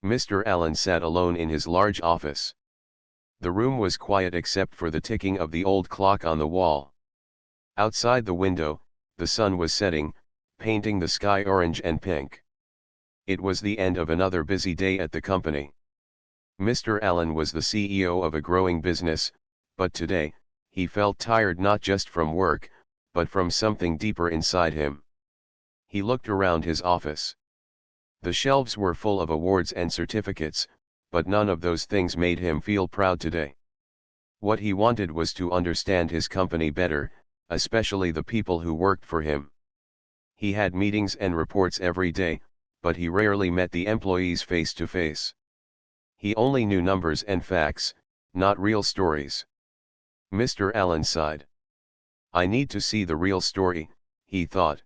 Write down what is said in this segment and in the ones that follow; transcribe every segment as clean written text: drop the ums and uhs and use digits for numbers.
Mr. Allen sat alone in his large office. The room was quiet except for the ticking of the old clock on the wall. Outside the window, the sun was setting, painting the sky orange and pink. It was the end of another busy day at the company. Mr. Allen was the CEO of a growing business, but today, he felt tired not just from work, but from something deeper inside him. He looked around his office. The shelves were full of awards and certificates, but none of those things made him feel proud today. What he wanted was to understand his company better, especially the people who worked for him. He had meetings and reports every day, but he rarely met the employees face to face. He only knew numbers and facts, not real stories. Mr. Allen sighed. I need to see the real story, he thought.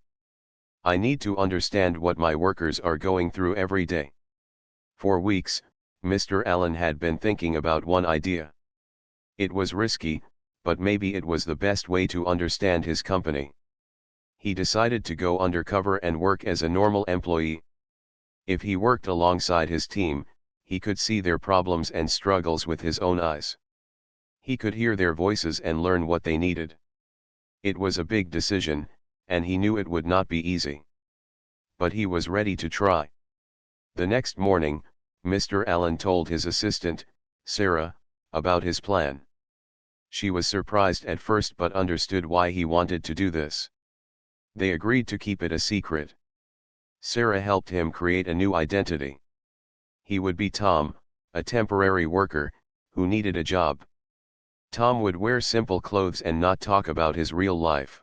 I need to understand what my workers are going through every day. For weeks, Mr. Allen had been thinking about one idea. It was risky, but maybe it was the best way to understand his company. He decided to go undercover and work as a normal employee. If he worked alongside his team, he could see their problems and struggles with his own eyes. He could hear their voices and learn what they needed. It was a big decision, and he knew it would not be easy. But he was ready to try. The next morning, Mr. Allen told his assistant, Sarah, about his plan. She was surprised at first but understood why he wanted to do this. They agreed to keep it a secret. Sarah helped him create a new identity. He would be Tom, a temporary worker, who needed a job. Tom would wear simple clothes and not talk about his real life.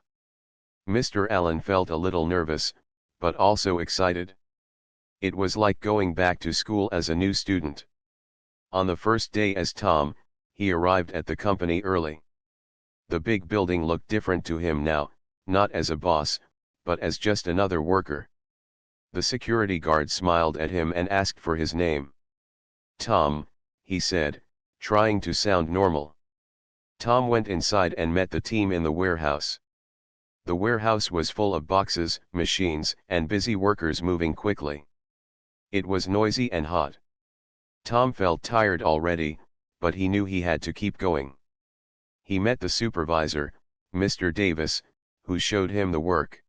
Mr. Allen felt a little nervous, but also excited. It was like going back to school as a new student. On the first day as Tom, he arrived at the company early. The big building looked different to him now, not as a boss, but as just another worker. The security guard smiled at him and asked for his name. Tom, he said, trying to sound normal. Tom went inside and met the team in the warehouse. The warehouse was full of boxes, machines, and busy workers moving quickly. It was noisy and hot. Tom felt tired already, but he knew he had to keep going. He met the supervisor, Mr. Davis, who showed him the work.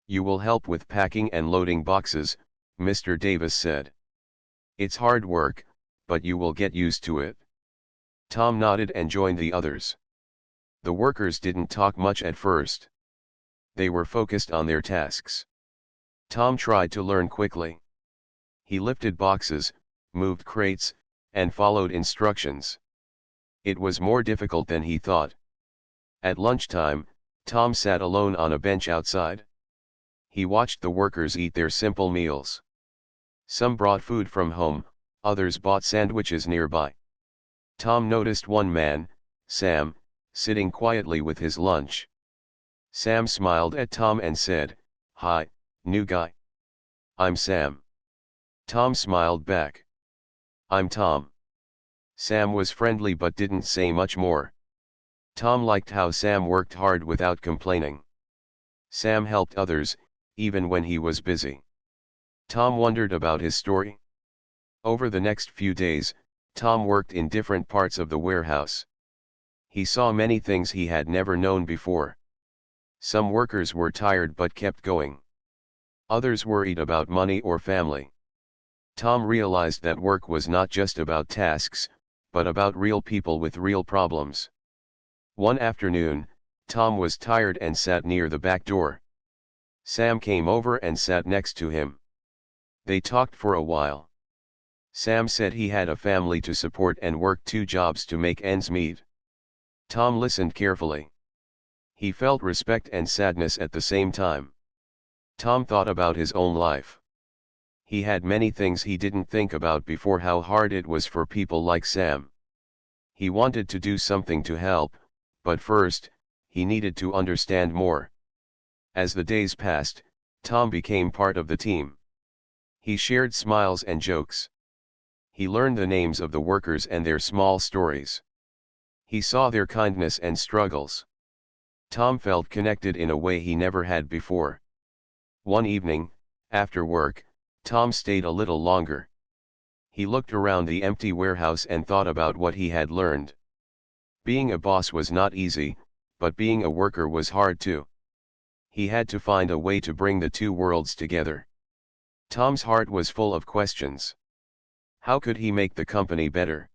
You will help with packing and loading boxes, Mr. Davis said. It's hard work, but you will get used to it. Tom nodded and joined the others. The workers didn't talk much at first. They were focused on their tasks. Tom tried to learn quickly. He lifted boxes, moved crates, and followed instructions. It was more difficult than he thought. At lunchtime, Tom sat alone on a bench outside. He watched the workers eat their simple meals. Some brought food from home, others bought sandwiches nearby. Tom noticed one man, Sam, sitting quietly with his lunch. Sam smiled at Tom and said, "Hi, new guy. I'm Sam." Tom smiled back. "I'm Tom." Sam was friendly but didn't say much more. Tom liked how Sam worked hard without complaining. Sam helped others, even when he was busy. Tom wondered about his story. Over the next few days, Tom worked in different parts of the warehouse. He saw many things he had never known before. Some workers were tired but kept going. Others worried about money or family. Tom realized that work was not just about tasks, but about real people with real problems. One afternoon, Tom was tired and sat near the back door. Sam came over and sat next to him. They talked for a while. Sam said he had a family to support and worked 2 jobs to make ends meet. Tom listened carefully. He felt respect and sadness at the same time. Tom thought about his own life. He had many things he didn't think about before: how hard it was for people like Sam. He wanted to do something to help, but first, he needed to understand more. As the days passed, Tom became part of the team. He shared smiles and jokes. He learned the names of the workers and their small stories. He saw their kindness and struggles. Tom felt connected in a way he never had before. One evening, after work, Tom stayed a little longer. He looked around the empty warehouse and thought about what he had learned. Being a boss was not easy, but being a worker was hard too. He had to find a way to bring the two worlds together. Tom's heart was full of questions. How could he make the company better?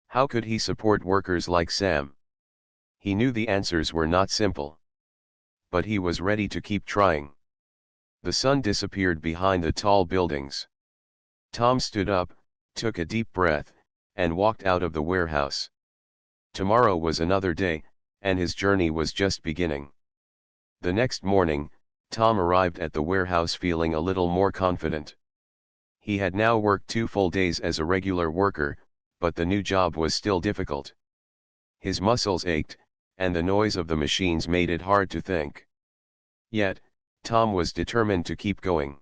How could he support workers like Sam? He knew the answers were not simple. But he was ready to keep trying. The sun disappeared behind the tall buildings. Tom stood up, took a deep breath, and walked out of the warehouse. Tomorrow was another day, and his journey was just beginning. The next morning, Tom arrived at the warehouse feeling a little more confident. He had now worked 2 full days as a regular worker, but the new job was still difficult. His muscles ached, and the noise of the machines made it hard to think. Yet, Tom was determined to keep going.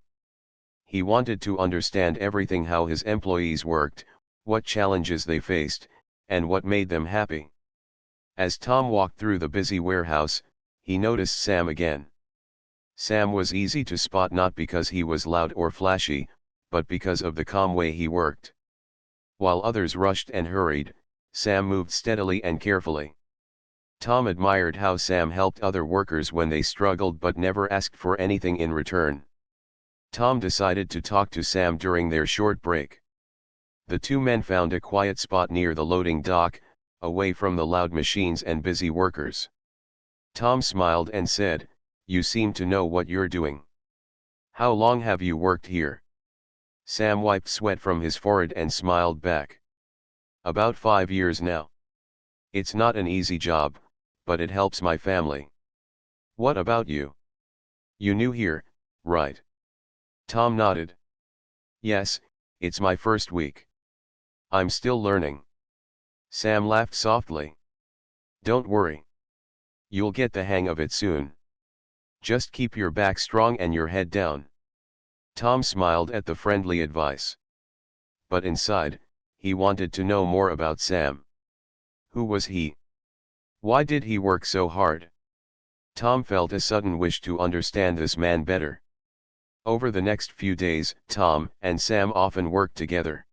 He wanted to understand everything: how his employees worked, what challenges they faced, and what made them happy. As Tom walked through the busy warehouse, he noticed Sam again. Sam was easy to spot, not because he was loud or flashy, but because of the calm way he worked. While others rushed and hurried, Sam moved steadily and carefully. Tom admired how Sam helped other workers when they struggled but never asked for anything in return. Tom decided to talk to Sam during their short break. The two men found a quiet spot near the loading dock, away from the loud machines and busy workers. Tom smiled and said, "You seem to know what you're doing. How long have you worked here?" Sam wiped sweat from his forehead and smiled back. "About 5 years now. It's not an easy job, but it helps my family." "What about you? You new here, right?" Tom nodded. "Yes, it's my first week. I'm still learning." Sam laughed softly. "Don't worry. You'll get the hang of it soon. Just keep your back strong and your head down." Tom smiled at the friendly advice. But inside, he wanted to know more about Sam. Who was he? Why did he work so hard? Tom felt a sudden wish to understand this man better. Over the next few days, Tom and Sam often worked together.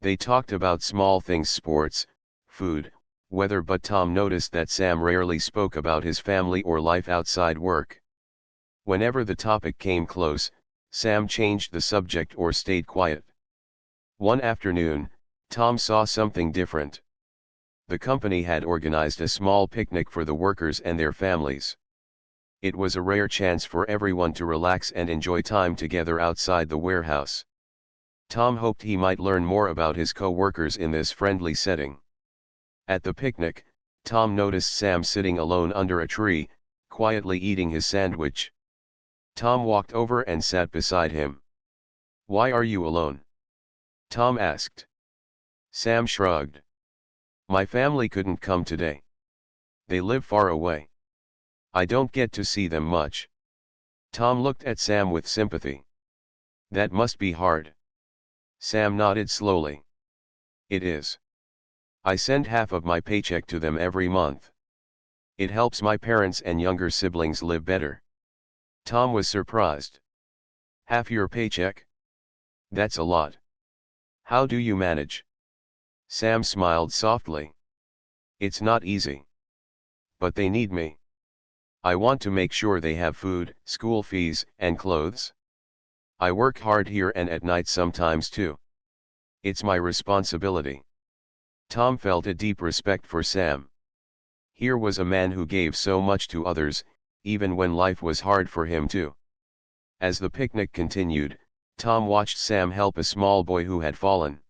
They talked about small things: sports, food, weather, but Tom noticed that Sam rarely spoke about his family or life outside work. Whenever the topic came close, Sam changed the subject or stayed quiet. One afternoon, Tom saw something different. The company had organized a small picnic for the workers and their families. It was a rare chance for everyone to relax and enjoy time together outside the warehouse. Tom hoped he might learn more about his co-workers in this friendly setting. At the picnic, Tom noticed Sam sitting alone under a tree, quietly eating his sandwich. Tom walked over and sat beside him. "Why are you alone?" Tom asked. Sam shrugged. "My family couldn't come today. They live far away. I don't get to see them much." Tom looked at Sam with sympathy. "That must be hard." Sam nodded slowly. "It is. I send half of my paycheck to them every month. It helps my parents and younger siblings live better." Tom was surprised. "Half your paycheck? That's a lot. How do you manage?" Sam smiled softly. "It's not easy. But they need me. I want to make sure they have food, school fees, and clothes. I work hard here and at night sometimes too. It's my responsibility." Tom felt a deep respect for Sam. Here was a man who gave so much to others, even when life was hard for him too. As the picnic continued, Tom watched Sam help a small boy who had fallen.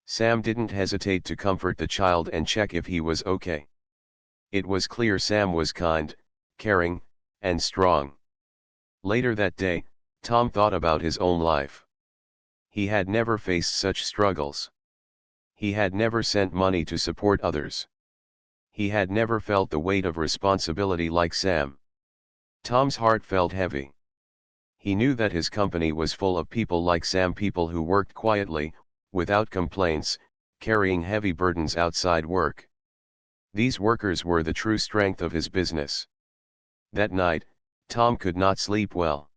Sam didn't hesitate to comfort the child and check if he was okay. It was clear Sam was kind, caring, and strong. Later that day, Tom thought about his own life. He had never faced such struggles. He had never sent money to support others. He had never felt the weight of responsibility like Sam. Tom's heart felt heavy. He knew that his company was full of people like Sam, people who worked quietly, without complaints, carrying heavy burdens outside work. These workers were the true strength of his business. That night, Tom could not sleep well.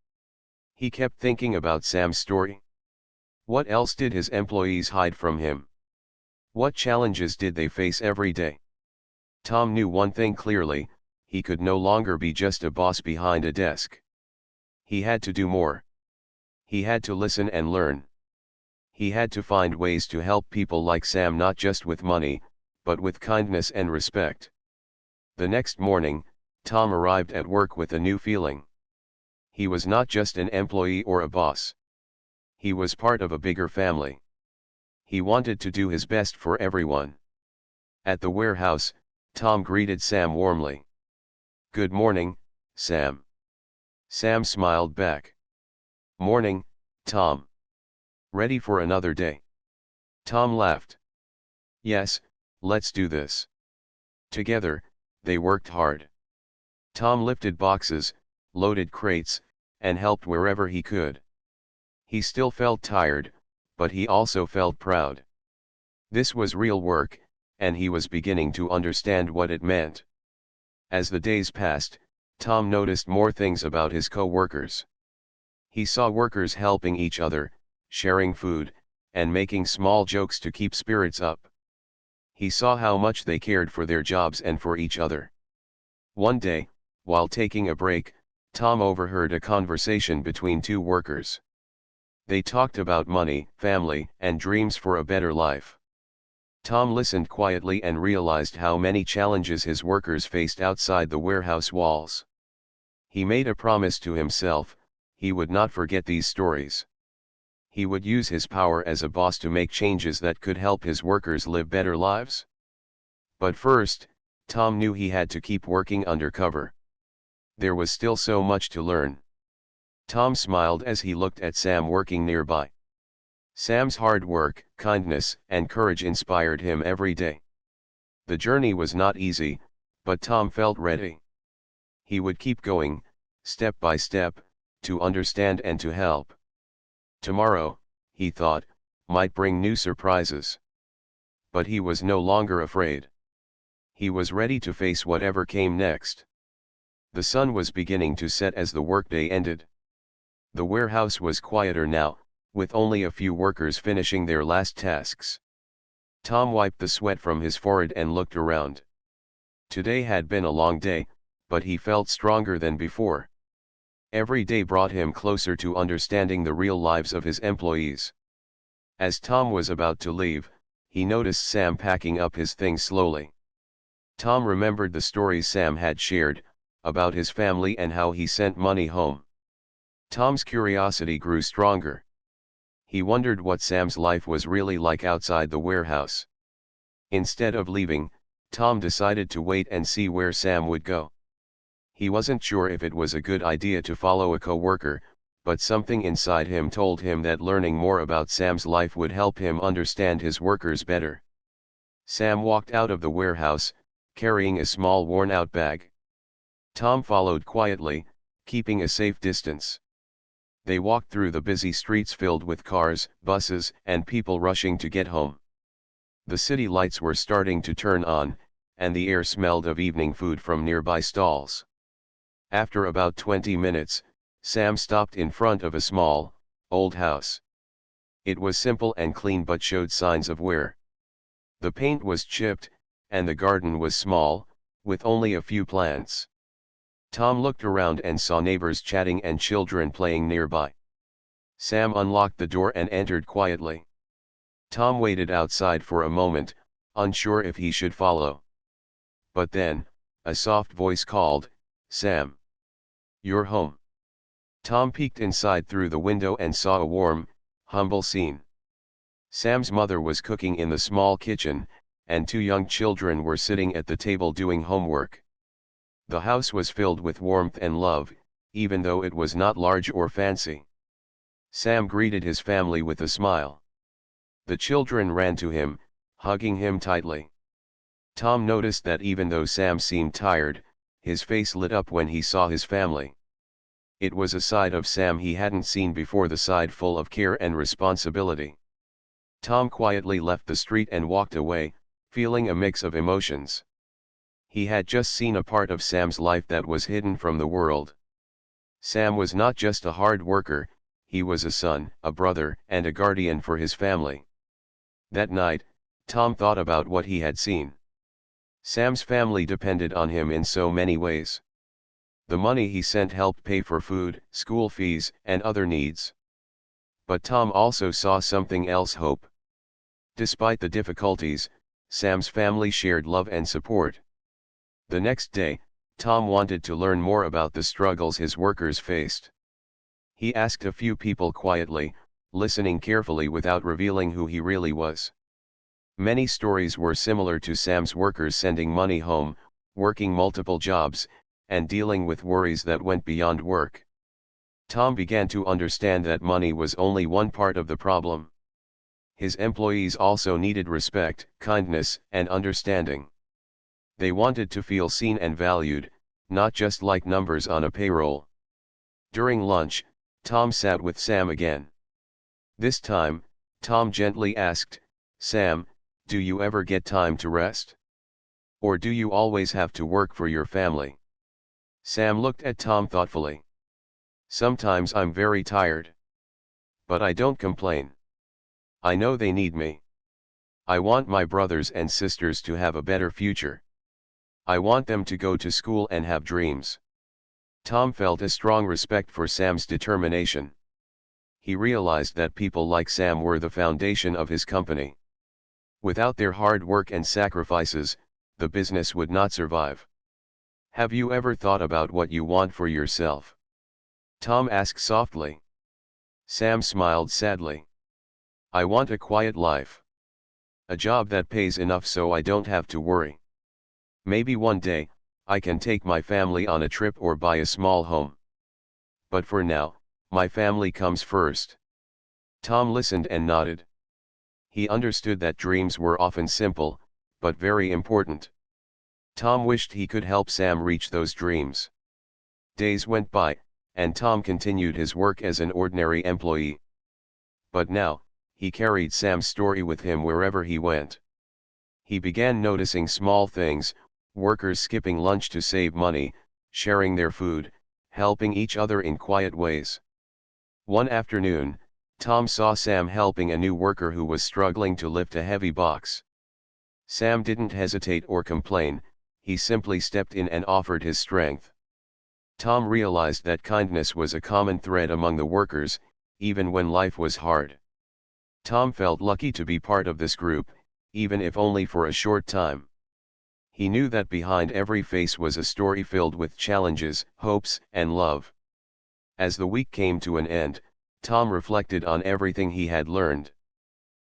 He kept thinking about Sam's story. What else did his employees hide from him? What challenges did they face every day? Tom knew one thing clearly: he could no longer be just a boss behind a desk. He had to do more. He had to listen and learn. He had to find ways to help people like Sam, not just with money, but with kindness and respect. The next morning, Tom arrived at work with a new feeling. He was not just an employee or a boss. He was part of a bigger family. He wanted to do his best for everyone. At the warehouse, Tom greeted Sam warmly. "Good morning, Sam." Sam smiled back. "Morning, Tom. Ready for another day?" Tom laughed. "Yes, let's do this." Together, they worked hard. Tom lifted boxes, loaded crates, and helped wherever he could. He still felt tired, but he also felt proud. This was real work, and he was beginning to understand what it meant. As the days passed, Tom noticed more things about his co-workers. He saw workers helping each other, sharing food, and making small jokes to keep spirits up. He saw how much they cared for their jobs and for each other. One day, while taking a break, Tom overheard a conversation between two workers. They talked about money, family, and dreams for a better life. Tom listened quietly and realized how many challenges his workers faced outside the warehouse walls. He made a promise to himself: he would not forget these stories. He would use his power as a boss to make changes that could help his workers live better lives. But first, Tom knew he had to keep working undercover. There was still so much to learn. Tom smiled as he looked at Sam working nearby. Sam's hard work, kindness, and courage inspired him every day. The journey was not easy, but Tom felt ready. He would keep going, step by step, to understand and to help. Tomorrow, he thought, might bring new surprises. But he was no longer afraid. He was ready to face whatever came next. The sun was beginning to set as the workday ended. The warehouse was quieter now, with only a few workers finishing their last tasks. Tom wiped the sweat from his forehead and looked around. Today had been a long day, but he felt stronger than before. Every day brought him closer to understanding the real lives of his employees. As Tom was about to leave, he noticed Sam packing up his things slowly. Tom remembered the stories Sam had shared, about his family and how he sent money home. Tom's curiosity grew stronger. He wondered what Sam's life was really like outside the warehouse. Instead of leaving, Tom decided to wait and see where Sam would go. He wasn't sure if it was a good idea to follow a co-worker, but something inside him told him that learning more about Sam's life would help him understand his workers better. Sam walked out of the warehouse, carrying a small worn-out bag. Tom followed quietly, keeping a safe distance. They walked through the busy streets filled with cars, buses, and people rushing to get home. The city lights were starting to turn on, and the air smelled of evening food from nearby stalls. After about 20 minutes, Sam stopped in front of a small, old house. It was simple and clean but showed signs of wear. The paint was chipped, and the garden was small, with only a few plants. Tom looked around and saw neighbors chatting and children playing nearby. Sam unlocked the door and entered quietly. Tom waited outside for a moment, unsure if he should follow. But then, a soft voice called, "Sam. You're home." Tom peeked inside through the window and saw a warm, humble scene. Sam's mother was cooking in the small kitchen, and two young children were sitting at the table doing homework. The house was filled with warmth and love, even though it was not large or fancy. Sam greeted his family with a smile. The children ran to him, hugging him tightly. Tom noticed that even though Sam seemed tired, his face lit up when he saw his family. It was a side of Sam he hadn't seen before, the side full of care and responsibility. Tom quietly left the street and walked away, feeling a mix of emotions. He had just seen a part of Sam's life that was hidden from the world. Sam was not just a hard worker, he was a son, a brother, and a guardian for his family. That night, Tom thought about what he had seen. Sam's family depended on him in so many ways. The money he sent helped pay for food, school fees, and other needs. But Tom also saw something else: hope. Despite the difficulties, Sam's family shared love and support. The next day, Tom wanted to learn more about the struggles his workers faced. He asked a few people quietly, listening carefully without revealing who he really was. Many stories were similar to Sam's workers: sending money home, working multiple jobs, and dealing with worries that went beyond work. Tom began to understand that money was only one part of the problem. His employees also needed respect, kindness, and understanding. They wanted to feel seen and valued, not just like numbers on a payroll. During lunch, Tom sat with Sam again. This time, Tom gently asked, "Sam, do you ever get time to rest? Or do you always have to work for your family?" Sam looked at Tom thoughtfully. "Sometimes I'm very tired. But I don't complain. I know they need me. I want my brothers and sisters to have a better future. I want them to go to school and have dreams." Tom felt a strong respect for Sam's determination. He realized that people like Sam were the foundation of his company. Without their hard work and sacrifices, the business would not survive. "Have you ever thought about what you want for yourself?" Tom asked softly. Sam smiled sadly. "I want a quiet life. A job that pays enough so I don't have to worry. Maybe one day, I can take my family on a trip or buy a small home. But for now, my family comes first." Tom listened and nodded. He understood that dreams were often simple, but very important. Tom wished he could help Sam reach those dreams. Days went by, and Tom continued his work as an ordinary employee. But now, he carried Sam's story with him wherever he went. He began noticing small things: workers skipping lunch to save money, sharing their food, helping each other in quiet ways. One afternoon, Tom saw Sam helping a new worker who was struggling to lift a heavy box. Sam didn't hesitate or complain, he simply stepped in and offered his strength. Tom realized that kindness was a common thread among the workers, even when life was hard. Tom felt lucky to be part of this group, even if only for a short time. He knew that behind every face was a story filled with challenges, hopes, and love. As the week came to an end, Tom reflected on everything he had learned.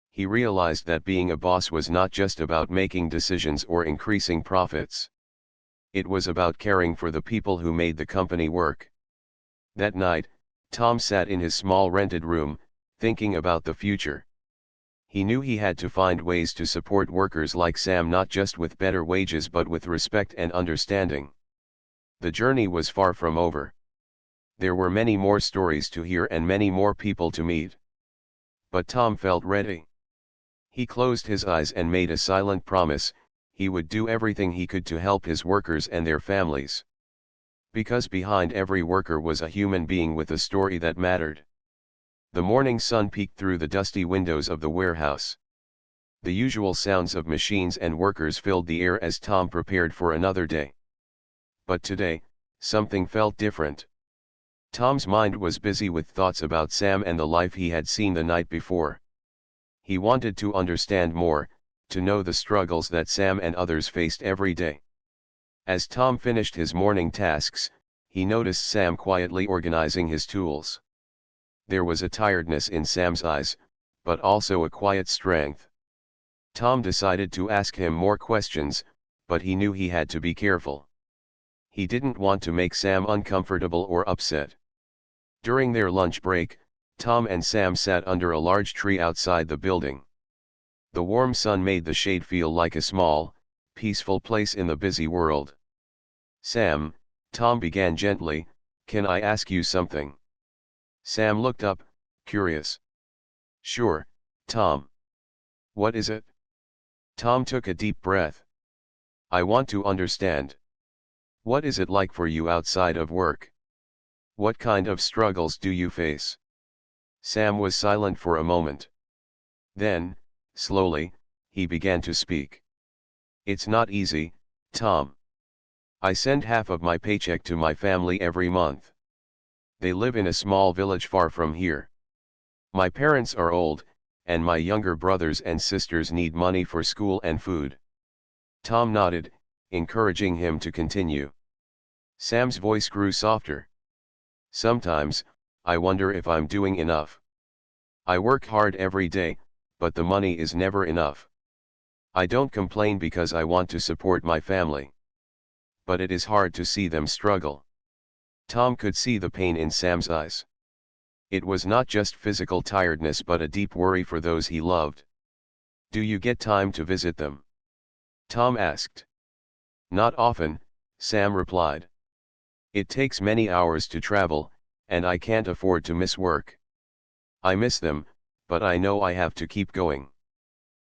He realized that being a boss was not just about making decisions or increasing profits. It was about caring for the people who made the company work. That night, Tom sat in his small rented room, thinking about the future. He knew he had to find ways to support workers like Sam, not just with better wages but with respect and understanding. The journey was far from over. There were many more stories to hear and many more people to meet. But Tom felt ready. He closed his eyes and made a silent promise: he would do everything he could to help his workers and their families. Because behind every worker was a human being with a story that mattered. The morning sun peeked through the dusty windows of the warehouse. The usual sounds of machines and workers filled the air as Tom prepared for another day. But today, something felt different. Tom's mind was busy with thoughts about Sam and the life he had seen the night before. He wanted to understand more, to know the struggles that Sam and others faced every day. As Tom finished his morning tasks, he noticed Sam quietly organizing his tools. There was a tiredness in Sam's eyes, but also a quiet strength. Tom decided to ask him more questions, but he knew he had to be careful. He didn't want to make Sam uncomfortable or upset. During their lunch break, Tom and Sam sat under a large tree outside the building. The warm sun made the shade feel like a small, peaceful place in the busy world. "Sam," Tom began gently, "can I ask you something?" Sam looked up, curious. "Sure, Tom. What is it?" Tom took a deep breath. "I want to understand. What is it like for you outside of work? What kind of struggles do you face?" Sam was silent for a moment. Then, slowly, he began to speak. "It's not easy, Tom. I send half of my paycheck to my family every month. They live in a small village far from here. My parents are old, and my younger brothers and sisters need money for school and food." Tom nodded, encouraging him to continue. Sam's voice grew softer. "Sometimes, I wonder if I'm doing enough. I work hard every day, but the money is never enough. I don't complain because I want to support my family. But it is hard to see them struggle." Tom could see the pain in Sam's eyes. It was not just physical tiredness but a deep worry for those he loved. "Do you get time to visit them?" Tom asked. "Not often," Sam replied. "It takes many hours to travel, and I can't afford to miss work. I miss them, but I know I have to keep going."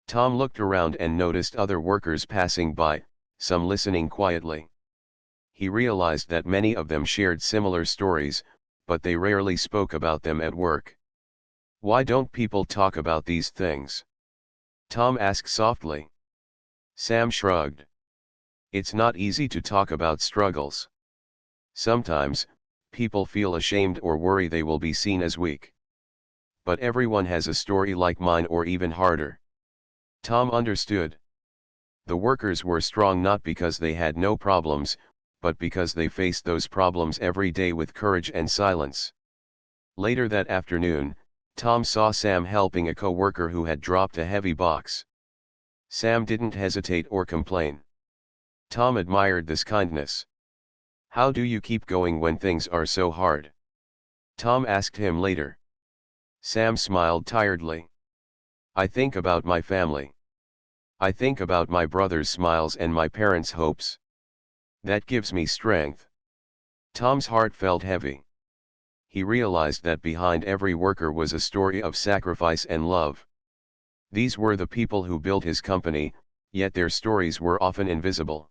Tom looked around and noticed other workers passing by, some listening quietly. He realized that many of them shared similar stories, but they rarely spoke about them at work. "Why don't people talk about these things?" Tom asked softly. Sam shrugged. "It's not easy to talk about struggles. Sometimes, people feel ashamed or worry they will be seen as weak. But everyone has a story like mine or even harder." Tom understood. The workers were strong not because they had no problems, but because they faced those problems every day with courage and silence. Later that afternoon, Tom saw Sam helping a co-worker who had dropped a heavy box. Sam didn't hesitate or complain. Tom admired this kindness. "How do you keep going when things are so hard?" Tom asked him later. Sam smiled tiredly. "I think about my family. I think about my brother's smiles and my parents' hopes. That gives me strength." Tom's heart felt heavy. He realized that behind every worker was a story of sacrifice and love. These were the people who built his company, yet their stories were often invisible.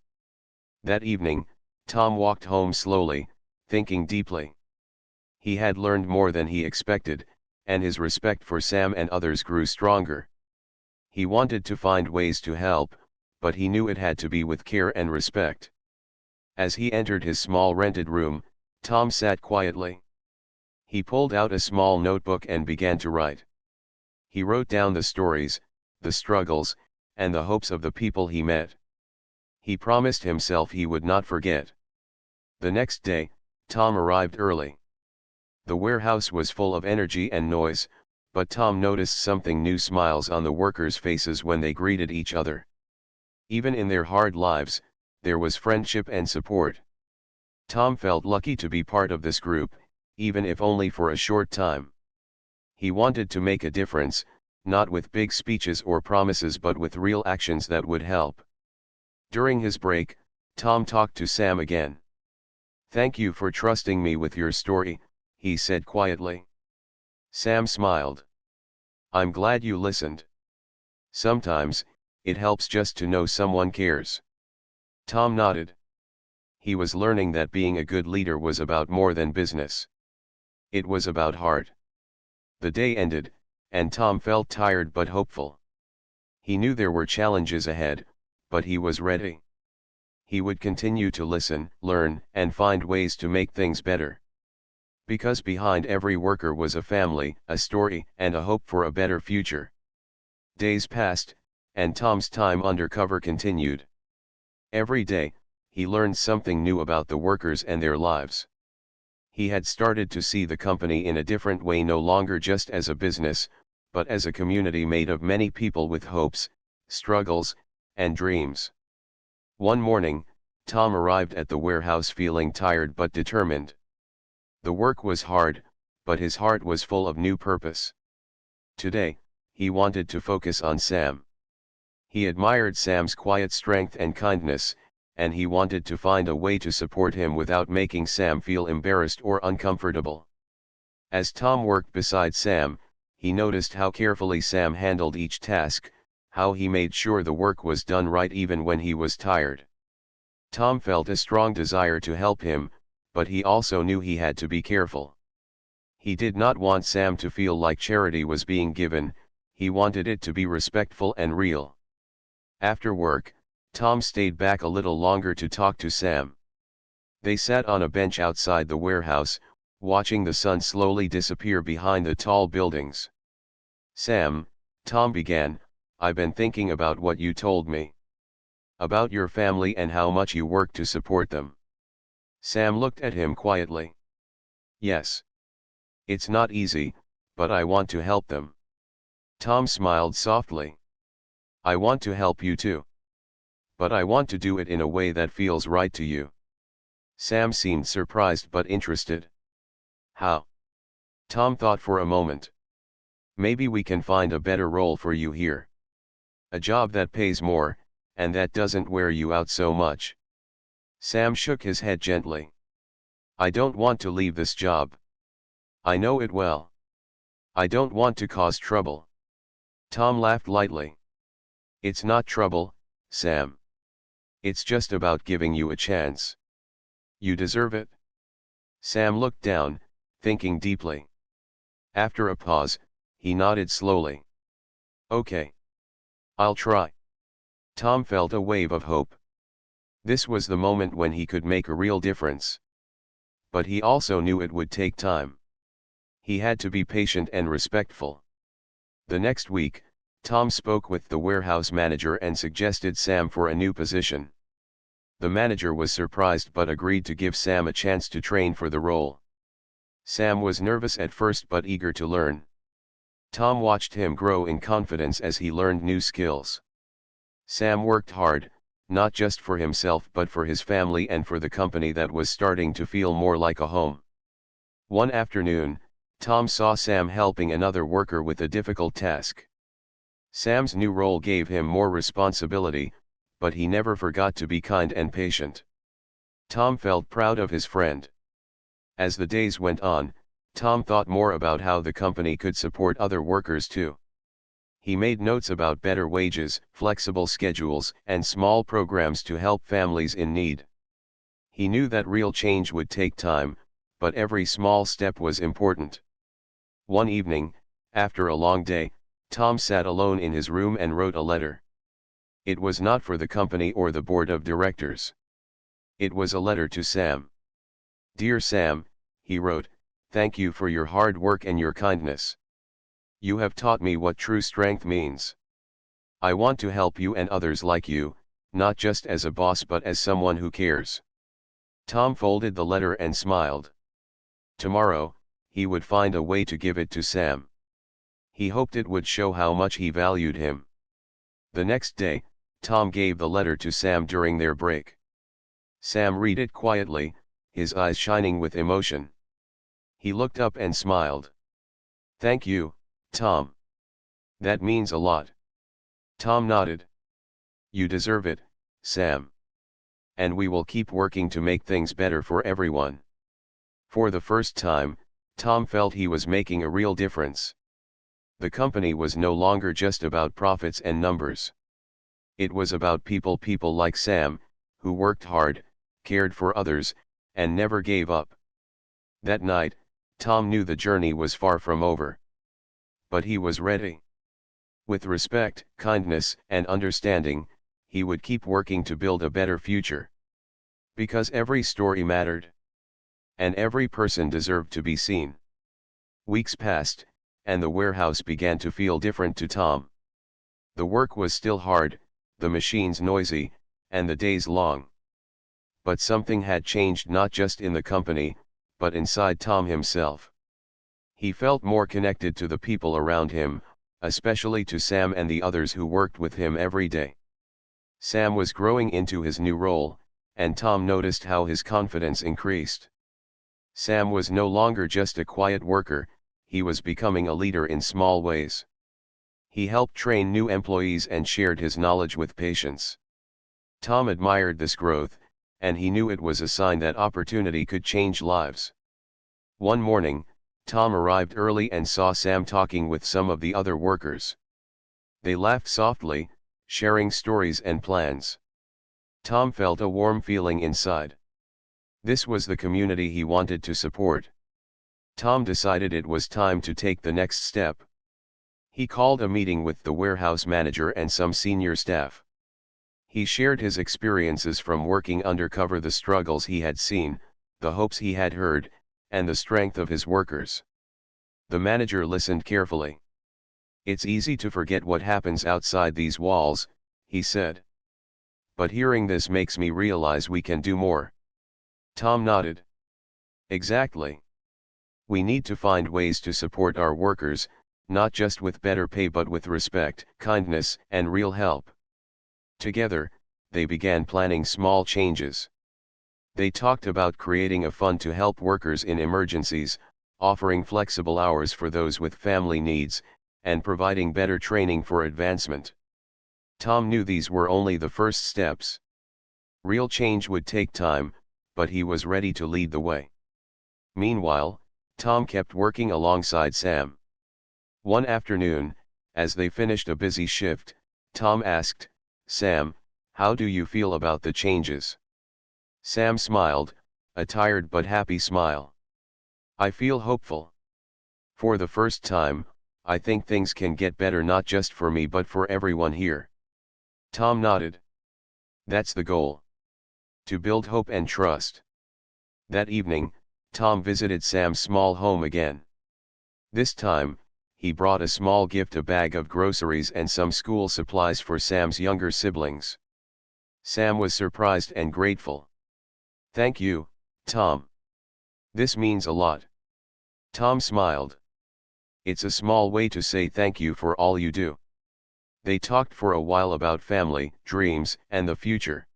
That evening, Tom walked home slowly, thinking deeply. He had learned more than he expected, and his respect for Sam and others grew stronger. He wanted to find ways to help, but he knew it had to be with care and respect. As he entered his small rented room, Tom sat quietly. He pulled out a small notebook and began to write. He wrote down the stories, the struggles, and the hopes of the people he met. He promised himself he would not forget. The next day, Tom arrived early. The warehouse was full of energy and noise, but Tom noticed something new: smiles on the workers' faces when they greeted each other. Even in their hard lives, there was friendship and support. Tom felt lucky to be part of this group, even if only for a short time. He wanted to make a difference, not with big speeches or promises but with real actions that would help. During his break, Tom talked to Sam again. "Thank you for trusting me with your story," he said quietly. Sam smiled. "I'm glad you listened. Sometimes, it helps just to know someone cares." Tom nodded. He was learning that being a good leader was about more than business. It was about heart. The day ended, and Tom felt tired but hopeful. He knew there were challenges ahead, but he was ready. He would continue to listen, learn, and find ways to make things better. Because behind every worker was a family, a story, and a hope for a better future. Days passed, and Tom's time undercover continued. Every day, he learned something new about the workers and their lives. He had started to see the company in a different way, no longer just as a business, but as a community made of many people with hopes, struggles, and dreams. One morning, Tom arrived at the warehouse feeling tired but determined. The work was hard, but his heart was full of new purpose. Today, he wanted to focus on Sam. He admired Sam's quiet strength and kindness, and he wanted to find a way to support him without making Sam feel embarrassed or uncomfortable. As Tom worked beside Sam, he noticed how carefully Sam handled each task, how he made sure the work was done right even when he was tired. Tom felt a strong desire to help him, but he also knew he had to be careful. He did not want Sam to feel like charity was being given, he wanted it to be respectful and real. After work, Tom stayed back a little longer to talk to Sam. They sat on a bench outside the warehouse, watching the sun slowly disappear behind the tall buildings. "Sam," Tom began, "I've been thinking about what you told me. About your family and how much you work to support them." Sam looked at him quietly. "Yes. It's not easy, but I want to help them." Tom smiled softly. "I want to help you too. But I want to do it in a way that feels right to you." Sam seemed surprised but interested. "How?" Tom thought for a moment. "Maybe we can find a better role for you here. A job that pays more, and that doesn't wear you out so much." Sam shook his head gently. "I don't want to leave this job. I know it well. I don't want to cause trouble." Tom laughed lightly. "It's not trouble, Sam. It's just about giving you a chance. You deserve it." Sam looked down, thinking deeply. After a pause, he nodded slowly. "Okay. I'll try." Tom felt a wave of hope. This was the moment when he could make a real difference. But he also knew it would take time. He had to be patient and respectful. The next week, Tom spoke with the warehouse manager and suggested Sam for a new position. The manager was surprised but agreed to give Sam a chance to train for the role. Sam was nervous at first but eager to learn. Tom watched him grow in confidence as he learned new skills. Sam worked hard, not just for himself but for his family and for the company that was starting to feel more like a home. One afternoon, Tom saw Sam helping another worker with a difficult task. Sam's new role gave him more responsibility, but he never forgot to be kind and patient. Tom felt proud of his friend. As the days went on, Tom thought more about how the company could support other workers too. He made notes about better wages, flexible schedules, and small programs to help families in need. He knew that real change would take time, but every small step was important. One evening, after a long day, Tom sat alone in his room and wrote a letter. It was not for the company or the board of directors. It was a letter to Sam. "Dear Sam," he wrote, "thank you for your hard work and your kindness. You have taught me what true strength means. I want to help you and others like you, not just as a boss but as someone who cares." Tom folded the letter and smiled. Tomorrow, he would find a way to give it to Sam. He hoped it would show how much he valued him. The next day, Tom gave the letter to Sam during their break. Sam read it quietly, his eyes shining with emotion. He looked up and smiled. "Thank you, Tom. That means a lot." Tom nodded. "You deserve it, Sam. And we will keep working to make things better for everyone." For the first time, Tom felt he was making a real difference. The company was no longer just about profits and numbers. It was about people like Sam, who worked hard, cared for others, and never gave up. That night, Tom knew the journey was far from over. But he was ready. With respect, kindness, and understanding, he would keep working to build a better future. Because every story mattered. And every person deserved to be seen. Weeks passed, and the warehouse began to feel different to Tom. The work was still hard, the machines noisy, and the days long. But something had changed not just in the company, but inside Tom himself. He felt more connected to the people around him, especially to Sam and the others who worked with him every day. Sam was growing into his new role, and Tom noticed how his confidence increased. Sam was no longer just a quiet worker, he was becoming a leader in small ways. He helped train new employees and shared his knowledge with patients. Tom admired this growth, and he knew it was a sign that opportunity could change lives. One morning, Tom arrived early and saw Sam talking with some of the other workers. They laughed softly, sharing stories and plans. Tom felt a warm feeling inside. This was the community he wanted to support. Tom decided it was time to take the next step. He called a meeting with the warehouse manager and some senior staff. He shared his experiences from working undercover, the struggles he had seen, the hopes he had heard, and the strength of his workers. The manager listened carefully. "It's easy to forget what happens outside these walls," he said. "But hearing this makes me realize we can do more." Tom nodded. "Exactly. We need to find ways to support our workers, not just with better pay but with respect, kindness, and real help." Together, they began planning small changes. They talked about creating a fund to help workers in emergencies, offering flexible hours for those with family needs, and providing better training for advancement. Tom knew these were only the first steps. Real change would take time, but he was ready to lead the way. Meanwhile, Tom kept working alongside Sam. One afternoon, as they finished a busy shift, Tom asked, "Sam, how do you feel about the changes?" Sam smiled, a tired but happy smile. "I feel hopeful. For the first time, I think things can get better not just for me but for everyone here." Tom nodded. "That's the goal. To build hope and trust." That evening, Tom visited Sam's small home again. This time, he brought a small gift, a bag of groceries and some school supplies for Sam's younger siblings. Sam was surprised and grateful. "Thank you, Tom. This means a lot." Tom smiled. "It's a small way to say thank you for all you do." They talked for a while about family, dreams, and the future.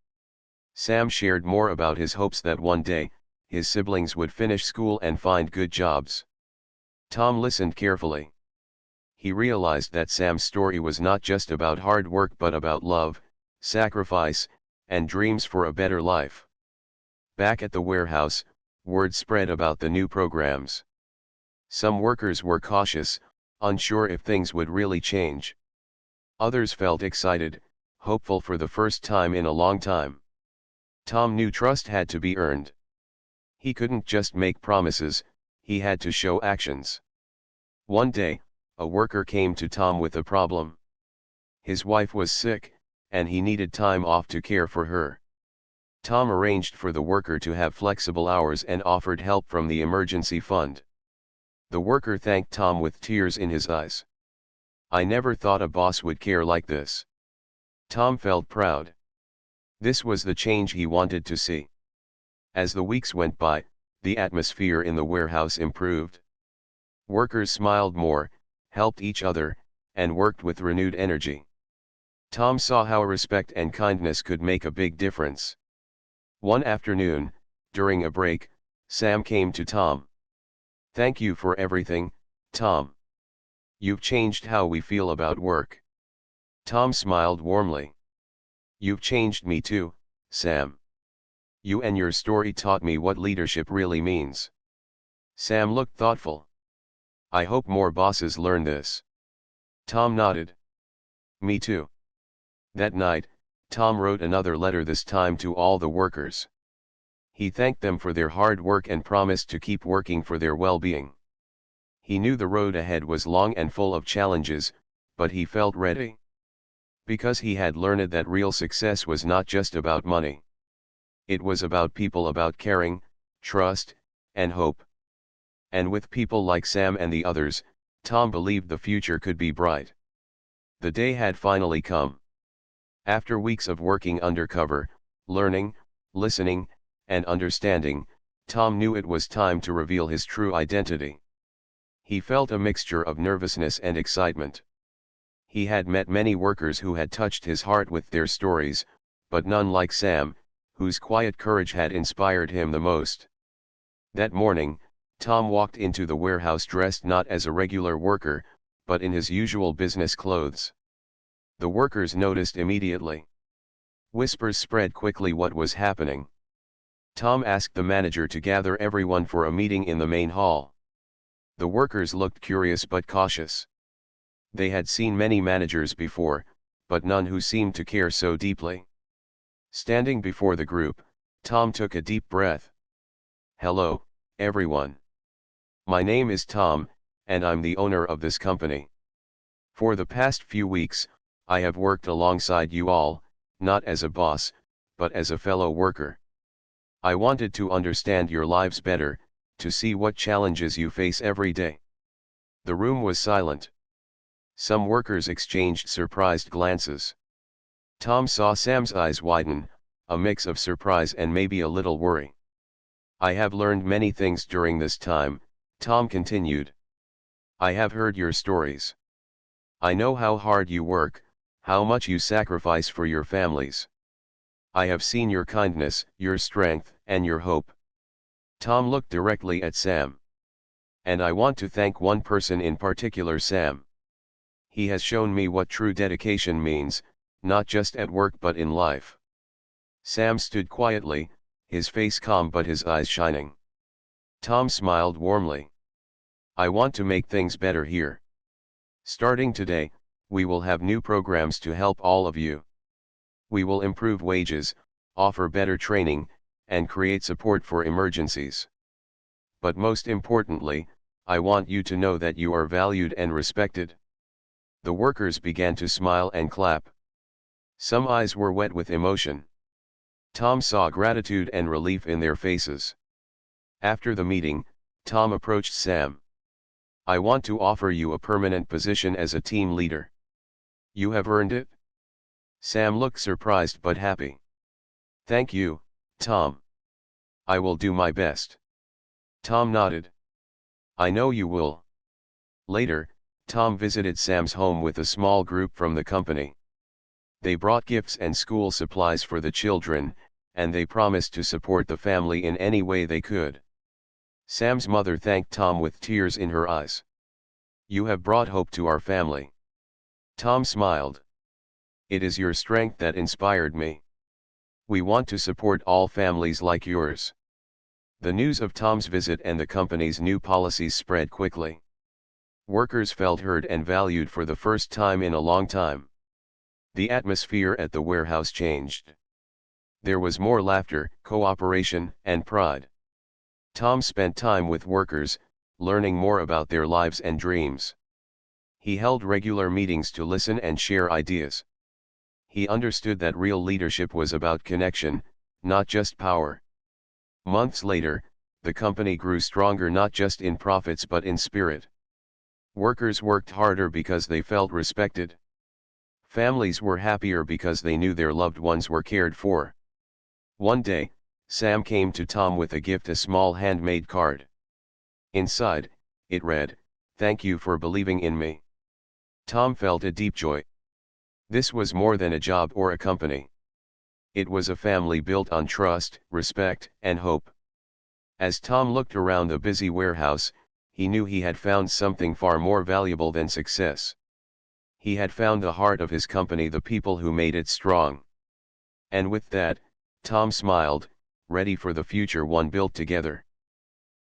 Sam shared more about his hopes that one day, his siblings would finish school and find good jobs. Tom listened carefully. He realized that Sam's story was not just about hard work but about love, sacrifice, and dreams for a better life. Back at the warehouse, word spread about the new programs. Some workers were cautious, unsure if things would really change. Others felt excited, hopeful for the first time in a long time. Tom knew trust had to be earned. He couldn't just make promises, he had to show actions. One day, a worker came to Tom with a problem. His wife was sick, and he needed time off to care for her. Tom arranged for the worker to have flexible hours and offered help from the emergency fund. The worker thanked Tom with tears in his eyes. "I never thought a boss would care like this." Tom felt proud. This was the change he wanted to see. As the weeks went by, the atmosphere in the warehouse improved. Workers smiled more, helped each other, and worked with renewed energy. Tom saw how respect and kindness could make a big difference. One afternoon, during a break, Sam came to Tom. "Thank you for everything, Tom. You've changed how we feel about work." Tom smiled warmly. "You've changed me too, Sam. You and your story taught me what leadership really means." Sam looked thoughtful. "I hope more bosses learn this." Tom nodded. "Me too." That night, Tom wrote another letter, this time to all the workers. He thanked them for their hard work and promised to keep working for their well-being. He knew the road ahead was long and full of challenges, but he felt ready. Because he had learned that real success was not just about money. It was about people, about caring, trust, and hope. And with people like Sam and the others, Tom believed the future could be bright. The day had finally come. After weeks of working undercover, learning, listening, and understanding, Tom knew it was time to reveal his true identity. He felt a mixture of nervousness and excitement. He had met many workers who had touched his heart with their stories, but none like Sam, whose quiet courage had inspired him the most. That morning, Tom walked into the warehouse dressed not as a regular worker, but in his usual business clothes. The workers noticed immediately. Whispers spread quickly what was happening. Tom asked the manager to gather everyone for a meeting in the main hall. The workers looked curious but cautious. They had seen many managers before, but none who seemed to care so deeply. Standing before the group, Tom took a deep breath. "Hello, everyone. My name is Tom, and I'm the owner of this company. For the past few weeks, I have worked alongside you all, not as a boss, but as a fellow worker. I wanted to understand your lives better, to see what challenges you face every day. The room was silent. Some workers exchanged surprised glances. Tom saw Sam's eyes widen, a mix of surprise and maybe a little worry. I have learned many things during this time, Tom continued. I have heard your stories. I know how hard you work, how much you sacrifice for your families. I have seen your kindness, your strength, and your hope. Tom looked directly at Sam. And I want to thank one person in particular, Sam. He has shown me what true dedication means, not just at work but in life. Sam stood quietly, his face calm but his eyes shining. Tom smiled warmly. I want to make things better here. Starting today, we will have new programs to help all of you. We will improve wages, offer better training, and create support for emergencies. But most importantly, I want you to know that you are valued and respected. The workers began to smile and clap. Some eyes were wet with emotion. Tom saw gratitude and relief in their faces. After the meeting, Tom approached Sam. I want to offer you a permanent position as a team leader. You have earned it. Sam looked surprised but happy. Thank you, Tom. I will do my best. Tom nodded. I know you will. Later, Tom visited Sam's home with a small group from the company. They brought gifts and school supplies for the children, and they promised to support the family in any way they could. Sam's mother thanked Tom with tears in her eyes. You have brought hope to our family. Tom smiled. It is your strength that inspired me. We want to support all families like yours. The news of Tom's visit and the company's new policies spread quickly. Workers felt heard and valued for the first time in a long time. The atmosphere at the warehouse changed. There was more laughter, cooperation, and pride. Tom spent time with workers, learning more about their lives and dreams. He held regular meetings to listen and share ideas. He understood that real leadership was about connection, not just power. Months later, the company grew stronger not just in profits but in spirit. Workers worked harder because they felt respected. Families were happier because they knew their loved ones were cared for. One day, Sam came to Tom with a gift, a small handmade card. Inside, it read, "Thank you for believing in me." Tom felt a deep joy. This was more than a job or a company. It was a family built on trust, respect, and hope. As Tom looked around the busy warehouse, he knew he had found something far more valuable than success. He had found the heart of his company, the people who made it strong. And with that, Tom smiled, ready for the future one built together.